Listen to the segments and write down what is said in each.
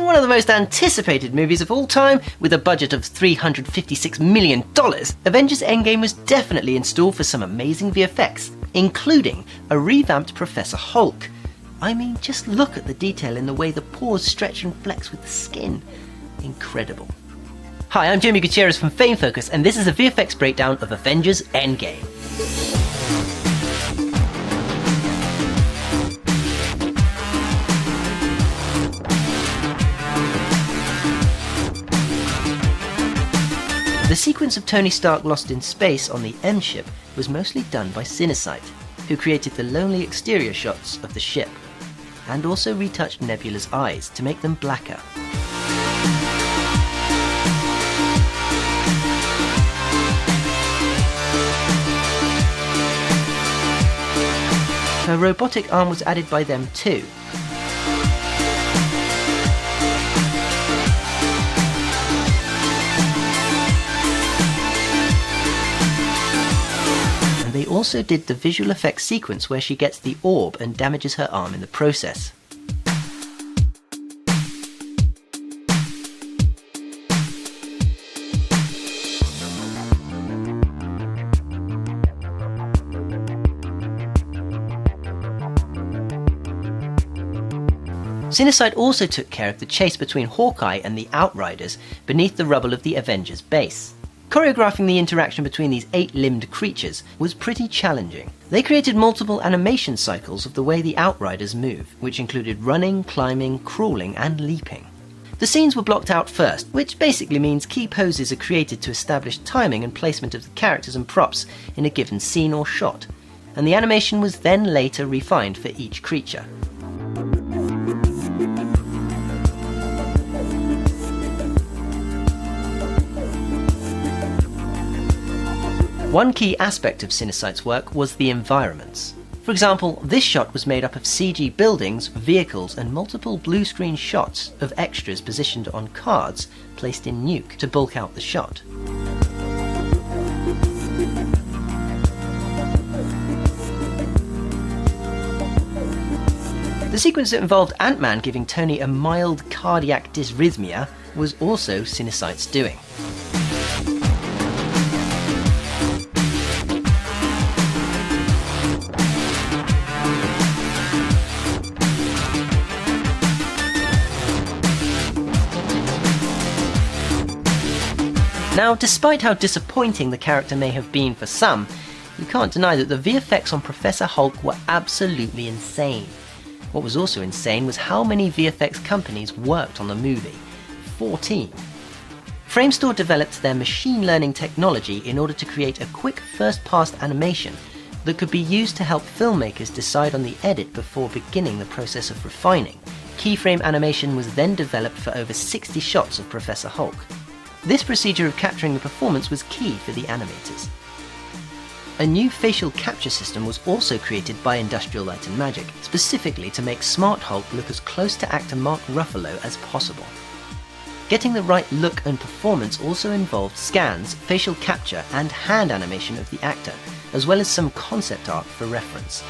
Being one of the most anticipated movies of all time, with a budget of $356 million, Avengers Endgame was definitely in store for some amazing VFX, including a revamped Professor Hulk. I mean, just look at the detail in the way the pores stretch and flex with the skin. Incredible. Hi, I'm Jamie Gutierrez from Fame Focus, and this is a VFX breakdown of Avengers Endgame. The sequence of Tony Stark lost in space on the M ship was mostly done by Cinesite, who created the lonely exterior shots of the ship, and also retouched Nebula's eyes to make them blacker. Her robotic arm was added by them too. They also did the visual effects sequence where she gets the orb and damages her arm in the process. Cinesite also took care of the chase between Hawkeye and the Outriders beneath the rubble of the Avengers base. Choreographing the interaction between these 8-limbed creatures was pretty challenging. They created multiple animation cycles of the way the Outriders move, which included running, climbing, crawling, and leaping. The scenes were blocked out first, which basically means key poses are created to establish timing and placement of the characters and props in a given scene or shot, and the animation was then later refined for each creature. One key aspect of Cinesite's work was the environments. For example, this shot was made up of CG buildings, vehicles, and multiple blue screen shots of extras positioned on cards placed in nuke to bulk out the shot. The sequence that involved Ant-Man giving Tony a mild cardiac dysrhythmia was also Cinesite's doing. Now, despite how disappointing the character may have been for some, you can't deny that the VFX on Professor Hulk were absolutely insane. What was also insane was how many VFX companies worked on the movie. 14. Framestore developed their machine learning technology in order to create a quick first-pass animation that could be used to help filmmakers decide on the edit before beginning the process of refining. Keyframe animation was then developed for over 60 shots of Professor Hulk. This procedure of capturing the performance was key for the animators. A new facial capture system was also created by Industrial Light and Magic, specifically to make Smart Hulk look as close to actor Mark Ruffalo as possible. Getting the right look and performance also involved scans, facial capture, and hand animation of the actor, as well as some concept art for reference.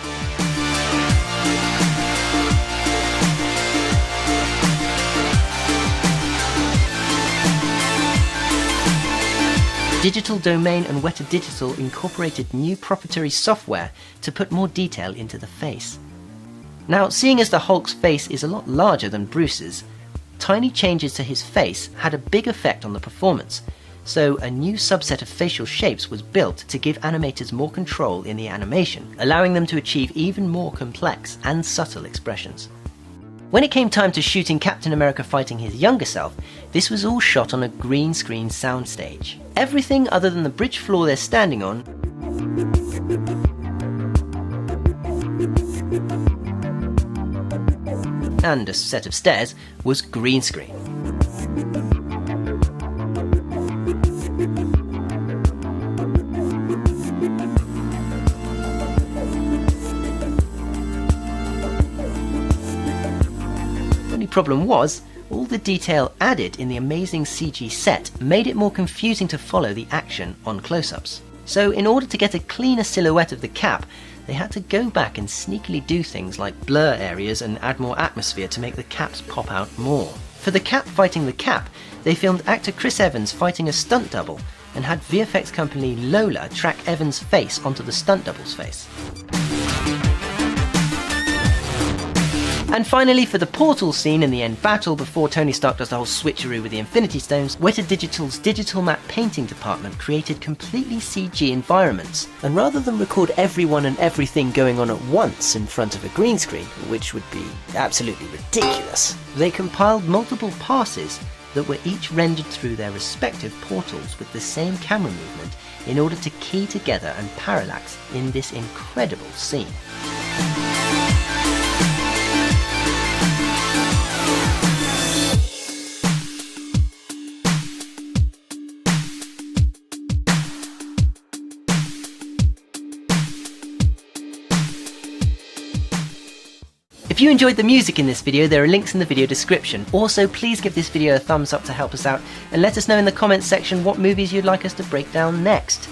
Digital Domain and Weta Digital incorporated new proprietary software to put more detail into the face. Now, seeing as the Hulk's face is a lot larger than Bruce's, tiny changes to his face had a big effect on the performance, so a new subset of facial shapes was built to give animators more control in the animation, allowing them to achieve even more complex and subtle expressions. When it came time to shooting Captain America fighting his younger self, this was all shot on a green screen soundstage. Everything other than the bridge floor they're standing on and a set of stairs was green screen. Problem was, all the detail added in the amazing CG set made it more confusing to follow the action on close-ups. So in order to get a cleaner silhouette of the cap, they had to go back and sneakily do things like blur areas and add more atmosphere to make the caps pop out more. For the Cap fighting the Cap, they filmed actor Chris Evans fighting a stunt double and had VFX company Lola track Evans' face onto the stunt double's face. And finally, for the portal scene in the end battle before Tony Stark does the whole switcheroo with the Infinity Stones, Weta Digital's digital map painting department created completely CG environments. And rather than record everyone and everything going on at once in front of a green screen, which would be absolutely ridiculous, they compiled multiple passes that were each rendered through their respective portals with the same camera movement in order to key together and parallax in this incredible scene. If you enjoyed the music in this video, there are links in the video description. Also, please give this video a thumbs up to help us out, and let us know in the comments section what movies you'd like us to break down next.